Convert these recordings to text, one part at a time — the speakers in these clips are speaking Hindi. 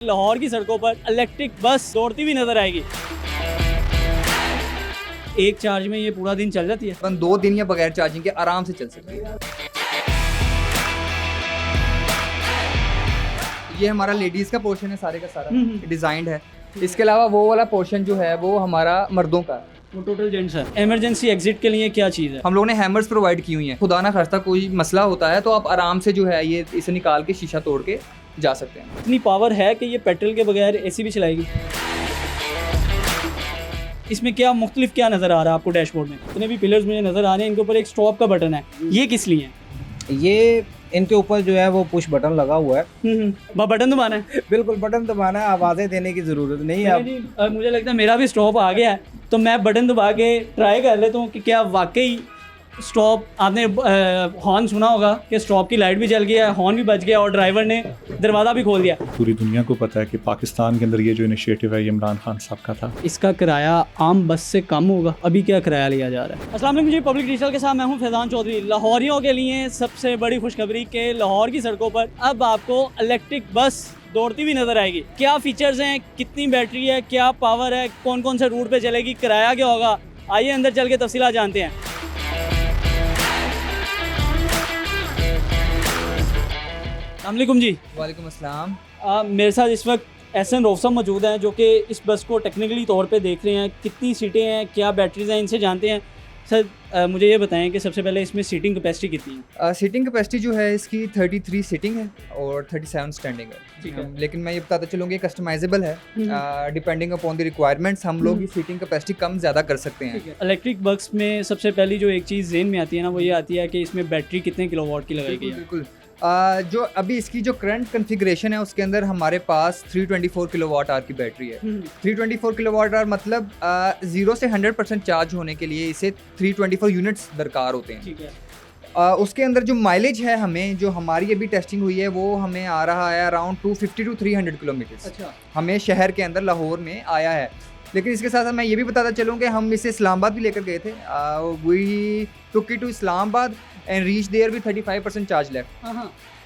लाहौर की सड़कों पर इलेक्ट्रिक बस दौड़ती हुई नजर आएगी। एक चार्ज में ये पूरा दिन चल जाती है। अपन 2 दिन या बगैर चार्जिंग के आराम से चल सकते हैं। ये हमारा लेडीज़ का पोर्शन है, सारे का सारा डिज़ाइंड है। इसके अलावा वो वाला पोर्शन जो है वो हमारा मर्दों का है। वो टोटल जेंट्स है। इमरजेंसी एग्जिट के लिए क्या चीज़ है? हम लोगों ने हैमर्स प्रोवाइड की हुई हैं। खुदा ना खास्ता कोई मसला होता है तो आप आराम से जो है ये इसे निकाल के शीशा तोड़ के जा सकते हैं। इतनी पावर है कि ये पेट्रोल के बगैर एसी भी चलाएगी। इसमें क्या मुख्तलिफ क्या नज़र आ रहा है आपको डैशबोर्ड में? इतने भी पिलर्स मुझे नज़र आ रहे हैं, इनके ऊपर एक स्टॉप का बटन है, ये किस लिए है? ये इनके ऊपर जो है वो पुश बटन लगा हुआ है। बटन दबाना है। बिल्कुल बटन दबाना है, आवाज़ें देने की ज़रूरत नहीं है। अब मुझे लगता है मेरा भी स्टॉप आ गया है, तो मैं बटन दबा के ट्राई कर लेता हूँ कि क्या वाकई स्टॉप। आपने हॉर्न सुना होगा कि स्टॉप की लाइट भी जल गई है, हॉर्न भी बज गया और ड्राइवर ने दरवाज़ा भी खोल दिया। पूरी दुनिया को पता है कि पाकिस्तान के अंदर ये जो इनिशिएटिव है ये इमरान खान साहब का था। इसका किराया आम बस से कम होगा। अभी क्या किराया लिया जा रहा है? अस्सलाम वालेकुम जी, पब्लिक डिजिटल के साथ मैं हूं फैज़ान चौधरी। लाहौरियों के लिए सबसे बड़ी खुशखबरी के लाहौर की सड़कों पर अब आपको इलेक्ट्रिक बस दौड़ती हुई नजर आएगी। क्या फीचर्स हैं, कितनी बैटरी है, क्या पावर है, कौन कौन से रूट पे चलेगी, किराया क्या होगा, आइए अंदर चल के तफसीलात जानते हैं। अस्सलामुअलैकुम जी। वालेकुम अस्सलाम। मेरे साथ इस वक्त एहसन रोफसा मौजूद हैं जो कि इस बस को टेक्निकली तौर पे देख रहे हैं। कितनी सीटें हैं, क्या बैटरीज हैं, इनसे जानते हैं। सर मुझे ये बताएं कि सबसे पहले इसमें सीटिंग कैपेसिटी कितनी है? सीटिंग कैपेसिटी जो है इसकी 33 सीटिंग है और 37 स्टैंडिंग है। ठीक है। लेकिन मैं ये बताता चलूँगी कस्टमाइजेबल है, डिपेंडिंग अपॉन द रिक्वायरमेंट्स हम लोग ये सीटिंग कैपेसिटी कम ज़्यादा कर सकते हैं। इलेक्ट्रिक बस में सबसे पहली जो एक चीज़ ज़हन में आती है ना, वो ये आती है कि इसमें बैटरी कितने किलोवाट की लगाई गई है। बिल्कुल। जो अभी इसकी जो करंट कॉन्फ़िगरेशन है उसके अंदर हमारे पास 324 किलोवाट आवर की बैटरी है। 324 किलोवाट आवर मतलब 0 से 100% चार्ज होने के लिए इसे 324 यूनिट्स दरकार होते हैं। ठीक है। उसके अंदर जो माइलेज है हमें, जो हमारी अभी टेस्टिंग हुई है वो हमें आ रहा है अराउंड 250 टू 300 किलोमीटर। अच्छा। हमें शहर के अंदर लाहौर में आया है। लेकिन इसके साथ साथ मैं ये भी बताता चलूँ कि हम इसे इस्लामाबाद भी लेकर गए थे। We took it to Islamabad and reach there with 35% charge left.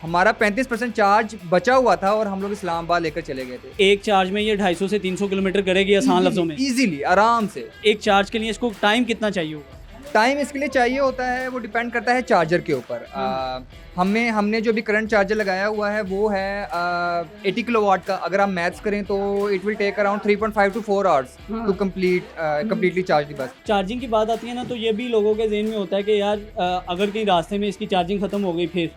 हमारा 35% चार्ज बचा हुआ था और हम लोग इस्लामाबाद लेकर चले गए थे। एक चार्ज में ये 250 से 300 किलोमीटर करेगी आसान लफ्जों में? इजीली, आराम से। एक चार्ज के लिए इसको टाइम कितना चाहिए होगा? टाइम इसके लिए चाहिए होता है, वो डिपेंड करता है चार्जर के ऊपर। हमने जो भी करंट चार्जर लगाया हुआ है वो है 80 किलोवाट का। अगर आप मैथ्स करें तो it will take around 3.5 to 4 hours to completely charge the bus. Charging की बात आती है ना, तो ये भी लोगों के जहन में होता है कि यार अगर कहीं रास्ते में इसकी चार्जिंग ख़त्म हो गई फिर?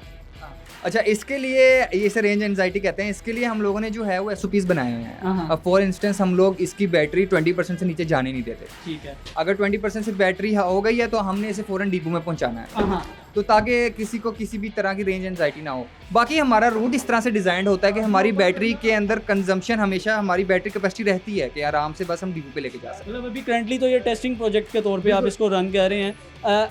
अच्छा, इसके लिए इसे रेंज एंजाइटी कहते हैं। इसके लिए हम लोगों ने जो है वो SOPs बनाए हुए हैं। अब फॉर इंस्टेंस हम लोग इसकी बैटरी 20% से नीचे जाने नहीं देते। ठीक है। अगर 20% से बैटरी हो गई है तो हमने इसे फ़ौरन डिपो में पहुंचाना है, तो ताकि किसी को किसी भी तरह की रेंज एंजाइटी ना हो। बाकी हमारा रूट इस तरह से डिज़ाइन होता है कि हमारी बैटरी के अंदर कंजम्पशन हमेशा, हमारी बैटरी कैपेसिटी रहती है कि आराम से बस हम डिपो पे लेके जा सकते हैं। मतलब अभी करंटली तो ये टेस्टिंग प्रोजेक्ट के तौर पे आप इसको रन कर रहे हैं।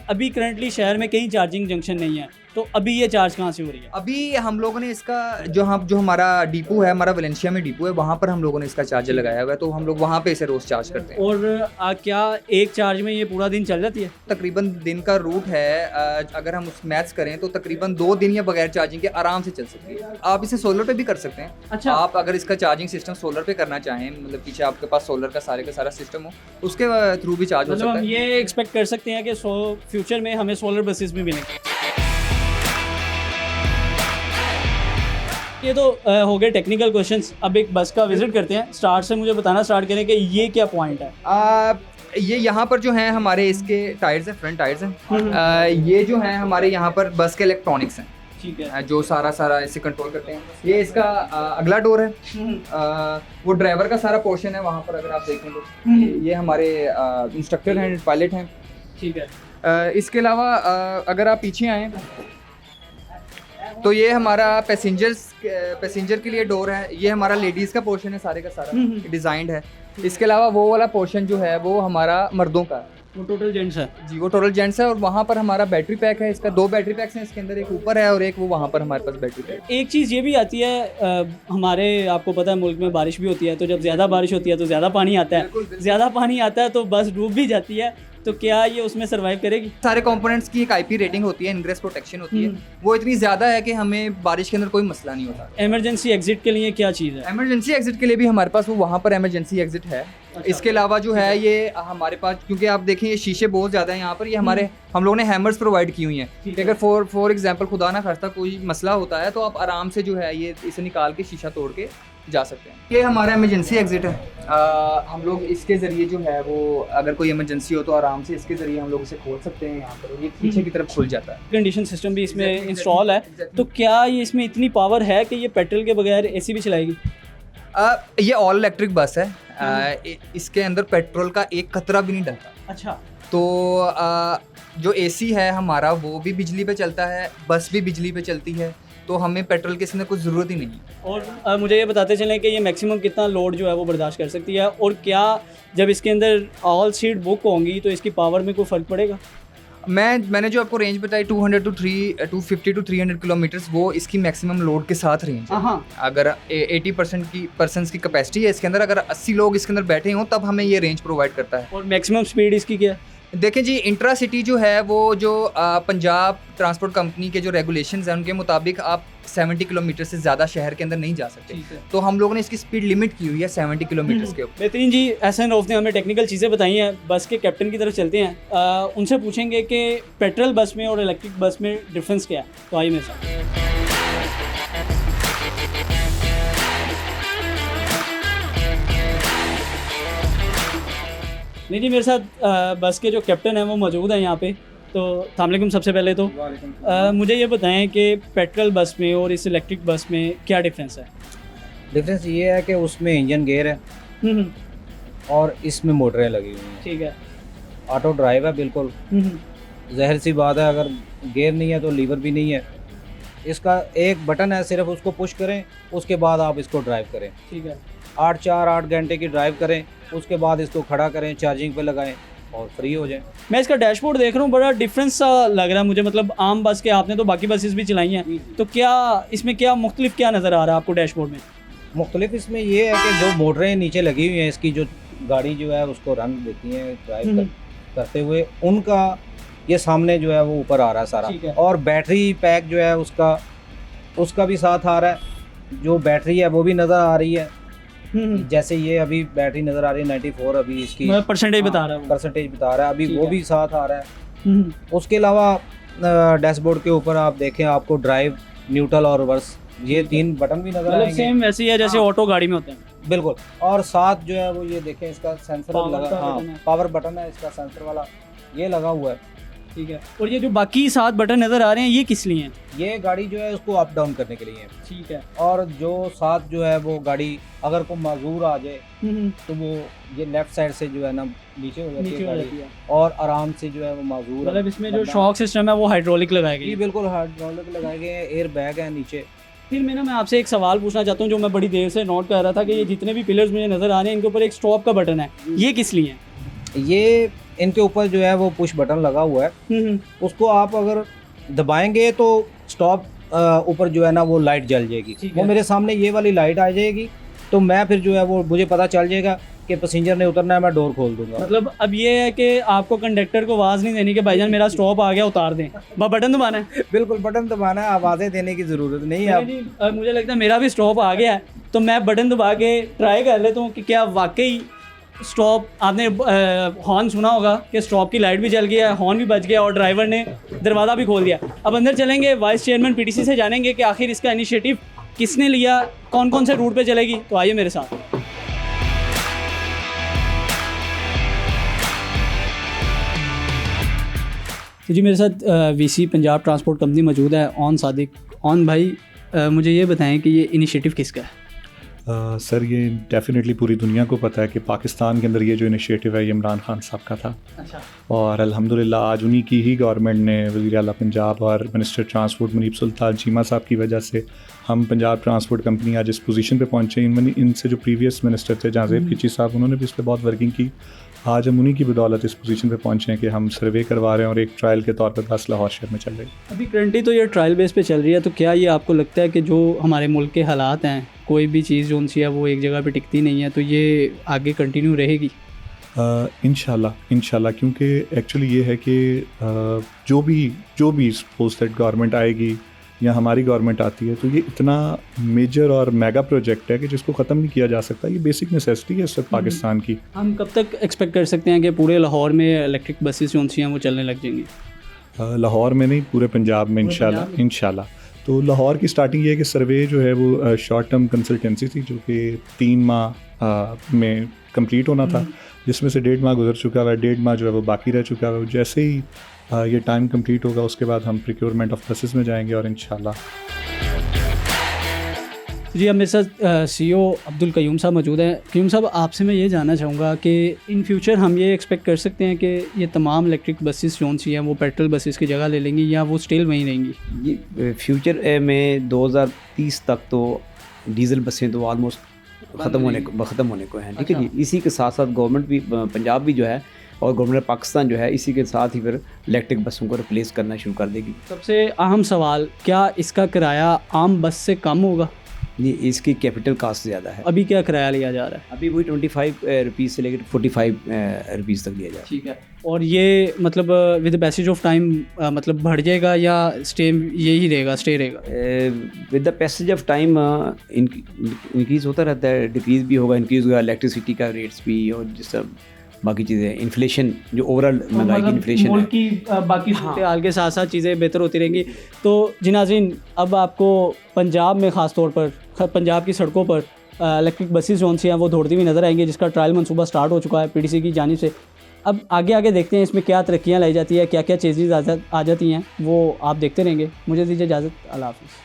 अभी करंटली शहर में कहीं चार्जिंग जंक्शन नहीं है, तो अभी ये चार्ज कहाँ से हो रही है? अभी हम लोगों ने इसका जो हमारा डिपो है, हमारा वेलेंशिया में डिपो है, वहाँ पर हम लोगों ने इसका चार्जर लगाया हुआ है, तो हम लोग वहाँ पे इसे रोज़ चार्ज करते हैं। और क्या एक चार्ज में ये पूरा दिन चल जाती है? तकरीबन दिन का रूट है, अगर हम उस मैथ्स करें तो तकरीबन 2 दिन या बगैर चार्जिंग के आराम से चल सकती है। आप इसे सोलर पे भी कर सकते हैं। अच्छा। आप अगर इसका चार्जिंग सिस्टम सोलर पे करना चाहें, मतलब पीछे आपके पास सोलर का सारा सिस्टम हो, उसके थ्रू भी चार्ज हो मतलब सकता हम है। ये एक्सपेक्ट कर सकते हैं कि फ्यूचर में हमें सोलर बसेस भी मिलेंगे। ये तो हो गए टेक्निकल क्वेश्चंस। अब एक बस का विजिट करते हैं। स्टार्ट से मुझे बताना स्टार्ट करें कि ये क्या पॉइंट है? ये यहाँ पर जो है हमारे इसके टायर्स हैं, फ्रंट टायर्स हैं। ये जो है हमारे यहाँ पर बस के इलेक्ट्रॉनिक्स हैं। ठीक है। जो सारा इसे कंट्रोल करते हैं। ये इसका अगला डोर है। वो ड्राइवर का सारा पोर्शन है। वहाँ पर अगर आप देखें तो ये हमारे इंस्ट्रक्टर हैं, पायलट हैं। ठीक है। इसके अलावा अगर आप पीछे आएँ तो ये हमारा पैसेंजर के लिए डोर है। ये हमारा लेडीज़ का पोर्शन है, सारे का सारा डिज़ाइंड है। इसके अलावा वो वाला पोर्शन जो है वो हमारा मर्दों का है। वो टोटल जेंट्स है जी, वो टोटल जेंट्स है। और वहाँ पर हमारा बैटरी पैक है। इसका 2 बैटरी पैक्स हैं इसके अंदर, एक ऊपर है और एक वो वहाँ पर हमारे पास बैटरी पैक। एक चीज़ ये भी आती है, हमारे आपको पता है मुल्क में बारिश भी होती है, तो जब ज़्यादा बारिश होती है तो ज़्यादा पानी आता है। ज़्यादा पानी आता है तो बस डूब भी जाती है। तो क्या ये उसमें सर्वाइव करेगी? सारे कंपोनेंट्स की एक आईपी रेटिंग होती है, इनग्रेस प्रोटेक्शन होती है, वो इतनी ज़्यादा है कि हमें बारिश के अंदर कोई मसला नहीं होता। इमरजेंसी एग्जिट के लिए क्या चीज़ है? इमरजेंसी एग्जिट के लिए भी हमारे पास वो वहाँ पर इमरजेंसी एग्जिट है। इसके अलावा जो है ये हमारे पास, क्योंकि आप देखें ये शीशे बहुत ज़्यादा हैं यहाँ पर, ये हमारे हम लोगों ने हैमर्स प्रोवाइड की हुई हैं कि अगर फॉर एग्जांपल खुदा ना खास्ता कोई मसला होता है तो आप आराम से जो है ये इसे निकाल के शीशा तोड़ के जा सकते हैं। ये हमारा इमरजेंसी एग्जिट है। हम लोग इसके ज़रिए जो है वो अगर कोई इमरजेंसी हो तो आराम से इसके ज़रिए हम लोग इसे खोल सकते हैं यहाँ पर, ये पीछे की तरफ खुल जाता है। कंडीशन सिस्टम भी इसमें इंस्टॉल है, तो क्या ये इसमें इतनी पावर है कि ये पेट्रोल के बगैर एसी भी चलाएगी? ये ऑल इलेक्ट्रिक बस है। इसके अंदर पेट्रोल का एक कतरा भी नहीं डलता। अच्छा। तो जो एसी है हमारा वो भी बिजली पे चलता है, बस भी बिजली पे चलती है, तो हमें पेट्रोल की इसमें कुछ ज़रूरत ही नहीं। और मुझे ये बताते चलें कि ये मैक्सिमम कितना लोड जो है वो बर्दाश्त कर सकती है, और क्या जब इसके अंदर ऑल सीट बुक होंगी तो इसकी पावर में कोई फ़र्क पड़ेगा? मैंने जो आपको रेंज बताई 250 to 300 किलोमीटर्स, वो इसकी मैक्सिमम लोड के साथ रेंज है। अगर 80% की पर्सन्स की कैपेसिटी है इसके अंदर, अगर 80 लोग इसके अंदर बैठे हों तब हमें ये रेंज प्रोवाइड करता है। और मैक्सिमम स्पीड इसकी क्या है? देखें जी, इंट्रा सिटी जो है वो जो पंजाब ट्रांसपोर्ट कंपनी के जो रेगुलेशंस हैं उनके मुताबिक आप 70 किलोमीटर से ज़्यादा शहर के अंदर नहीं जा सकते। तो हम लोगों ने इसकी स्पीड लिमिट की हुई है 70 किलोमीटर के ऊपर। बेहतरीन जी, एहसन रऊफ ने हमें टेक्निकल चीज़ें बताई हैं। बस के कैप्टन की तरफ चलते हैं, उनसे पूछेंगे कि पेट्रोल बस में और इलेक्ट्रिक बस में डिफरेंस क्या है। तो आइए मेरे साथ। नहीं जी, मेरे साथ बस के जो कैप्टन हैं वो मौजूद हैं यहाँ पे। तो अस्सलाम वालेकुम। सबसे पहले तो मुझे ये बताएं कि पेट्रोल बस में और इस इलेक्ट्रिक बस में क्या डिफरेंस है? डिफरेंस ये है कि उसमें इंजन गेयर है और इसमें मोटरें लगी हुई हैं। ठीक है। ऑटो ड्राइव है बिल्कुल। ज़ाहिर सी बात है, अगर गेयर नहीं है तो लीवर भी नहीं है। इसका एक बटन है, सिर्फ उसको पुश करें, उसके बाद आप इसको ड्राइव करें। ठीक है। 8 घंटे की ड्राइव करें, उसके बाद इसको खड़ा करें, चार्जिंग पे लगाएं और फ्री हो जाएं। मैं इसका डैशबोर्ड देख रहा हूँ, बड़ा डिफरेंस सा लग रहा है मुझे। मतलब आम बस के, आपने तो बाकी बसेस भी चलाई हैं, तो क्या इसमें क्या मुख्तलिफ क्या नज़र आ रहा है आपको डैशबोर्ड में? मुख्तलिफ इसमें ये है कि जो मोटरें नीचे लगी हुई हैं, इसकी जो गाड़ी जो है उसको रन देती हैं ड्राइव करते हुए, उनका ये सामने जो है वो ऊपर आ रहा है सारा। और बैटरी पैक जो है उसका भी साथ आ रहा है। जो बैटरी है वो भी नज़र आ रही है। जैसे ये अभी बैटरी नज़र आ रही है 94, अभी इसकी परसेंटेज बता रहा है अभी, वो भी साथ आ रहा है। उसके अलावा डैशबोर्ड के ऊपर आप देखें, आपको ड्राइव, न्यूट्रल और रिवर्स, ये 3 बटन भी नज़र आएंगे। सेम वैसे ही है जैसे ऑटो गाड़ी में होते हैं। बिल्कुल। और साथ जो है वो ये देखें, इसका सेंसर लगा, हाँ पावर बटन है इसका, सेंसर वाला ये लगा हुआ है। ठीक है। और ये जो बाकी 7 बटन नज़र आ रहे हैं, ये किस लिए हैं? ये गाड़ी जो है उसको अप डाउन करने के लिए है। ठीक है। और जो साथ जो है वो गाड़ी अगर को माजूर आ जाए तो वो ये लेफ्ट साइड से जो है ना नीचे हो जाती है गाड़ी, और आराम से जो है वो माजूर। मतलब इसमें जो शॉक सिस्टम है वो हाइड्रोलिक लगाए गए? बिल्कुल हाइड्रोलिक लगाए गए हैं, एयर बैग है नीचे। फिर मैं आपसे एक सवाल पूछना चाहता हूँ जो मैं बड़ी देर से नोट कर रहा था, कि ये जितने भी पिलर्स मुझे नज़र आ रहे हैं, इनके ऊपर एक स्टॉप का बटन है, ये किस लिए है? ये इनके ऊपर जो है वो पुश बटन लगा हुआ है। उसको आप अगर दबाएंगे तो स्टॉप ऊपर जो है ना वो लाइट जल जाएगी। वो मेरे सामने ये वाली लाइट आ जाएगी, तो मैं फिर जो है वो मुझे पता चल जाएगा कि पैसेंजर ने उतरना है, मैं डोर खोल दूंगा। मतलब अब ये है कि आपको कंडक्टर को आवाज़ नहीं देनी कि भाईजान मेरा स्टॉप आ गया, उतार दें, बटन दबाना है। बिल्कुल, बटन दबाना है, आवाज़ें देने की ज़रूरत नहीं है। अब मुझे लगता है मेरा भी स्टॉप आ गया है, तो मैं बटन दबा के ट्राई कर लेता हूँ कि क्या वाकई स्टॉप। आपने हॉर्न सुना होगा कि स्टॉप की लाइट भी जल गया है, हॉर्न भी बज गया और ड्राइवर ने दरवाज़ा भी खोल दिया। अब अंदर चलेंगे, वाइस चेयरमैन पीटीसी से जानेंगे कि आखिर इसका इनिशिएटिव किसने लिया, कौन कौन से रूट पे चलेगी। तो आइए मेरे साथ। तो जी मेरे साथ वीसी पंजाब ट्रांसपोर्ट कंपनी मौजूद है, ऑन सादिक। ऑन भाई, मुझे ये बताएं कि ये इनिशिएटिव किसका है? सर ये डेफिनेटली पूरी दुनिया को पता है कि पाकिस्तान के अंदर ये जो इनिशिएटिव है ये इमरान खान साहब का था। अच्छा। और अल्हम्दुलिल्लाह आज उन्हीं की ही गवर्नमेंट ने, वज़ीर आला पंजाब और मिनिस्टर ट्रांसपोर्ट मुनीब सुल्तान चीमा साहब की वजह से हम पंजाब ट्रांसपोर्ट कंपनी आज इस पोजीशन पे पहुँचे। इनसे जो प्रीवियस मिनिस्टर थे जाज़ेब कीची साहब, उन्होंने भी इस पर बहुत वर्किंग की। आज हम उन्हीं की बदौलत इस पोजीशन पे पहुँचे हैं कि हम सर्वे करवा रहे हैं और एक ट्रायल के तौर पर बस लाहौर शहर में चल रही है। अभी करंटली तो ये ट्रायल बेस पे चल रही है, तो क्या ये आपको लगता है कि जो हमारे मुल्क के हालात हैं, कोई भी चीज़ जो उनसी है वो एक जगह पे टिकती नहीं है, तो ये आगे कंटिन्यू रहेगी? इंशाल्लाह क्योंकि एक्चुअली ये है कि जो भी सपोज दैट गवर्नमेंट आएगी या हमारी गवर्नमेंट आती है तो ये इतना मेजर और मेगा प्रोजेक्ट है कि जिसको ख़त्म नहीं किया जा सकता। ये बेसिक नेसेसिटी है सिर्फ पाकिस्तान की। हम कब तक एक्सपेक्ट कर सकते हैं कि पूरे लाहौर में इलेक्ट्रिक बसेस जो हैं वो चलने लग जाएंगी? लाहौर में नहीं, पूरे पंजाब में इंशाल्लाह। तो लाहौर की स्टार्टिंग ये है कि सर्वे जो है वो शॉर्ट टर्म कंसल्टेंसी थी जो कि 3 माह में कंप्लीट होना था, जिसमें से 1.5 माह गुजर चुका हुआ है, 1.5 माह जो है वो बाकी रह चुका है। जैसे ही ये टाइम कंप्लीट होगा उसके बाद हम प्रोक्योरमेंट ऑफ बसेस में जाएंगे और इंशाल्लाह। जी, अब मेरे साथ CEO अब्दुल कयूम साहब मौजूद हैं। कयूम साहब, आपसे मैं ये जानना चाहूँगा कि इन फ्यूचर हम ये एक्सपेक्ट कर सकते हैं कि ये तमाम इलेक्ट्रिक बसेस जो सी हैं वो पेट्रोल बसेस की जगह ले लेंगी या वो स्टिल वहीं रहेंगी? ये फ्यूचर में 2030 तक तो डीजल बसें तो ऑलमोस्ट ख़त्म होने को हैं, ठीक है जी। इसी के साथ साथ गवर्नमेंट भी, पंजाब भी जो है और गवर्नमेंट पाकिस्तान जो है इसी के साथ ही फिर इलेक्ट्रिक बसों को रिप्लेस करना शुरू कर देगी। सबसे अहम सवाल, क्या इसका किराया आम बस से कम होगा? ये इसकी कैपिटल कास्ट ज़्यादा है। अभी क्या किराया लिया जा रहा है? अभी वही 25 रुपीज़ से लेकर 45 रुपीज़ तक लिया जा रहा है। ठीक है। और ये मतलब विद पैसेज ऑफ टाइम मतलब बढ़ जाएगा या स्टे यही रहेगा, स्टे रहेगा? With the passage of time increase होता रहता है, डिक्रीज़ भी होगा, इंक्रीज़ होगा। इलेक्ट्रिसिटी का रेट्स भी और जिस बाकी चीज़ें, इन्फ्लेशन जो ओवरऑल महंगाई की इन्फ्लेशन है की बाकी सूरत हाल के साथ साथ चीज़ें बेहतर होती रहेंगी। तो जी नाज़रीन, अब आपको पंजाब में ख़ास तौर पर पंजाब की सड़कों पर इलेक्ट्रिक बसेस जो सी हैं वो दौड़ती हुई नज़र आएंगी, जिसका ट्रायल मनसूबा स्टार्ट हो चुका है PDC की जानिब से। अब आगे देखते हैं इसमें क्या तरक्कियाँ लाई जाती है, क्या क्या चेंजेस आ जाती हैं, वो आप देखते रहेंगे। मुझे दीजिए इजाज़त, अल्लाह हाफ़िज़।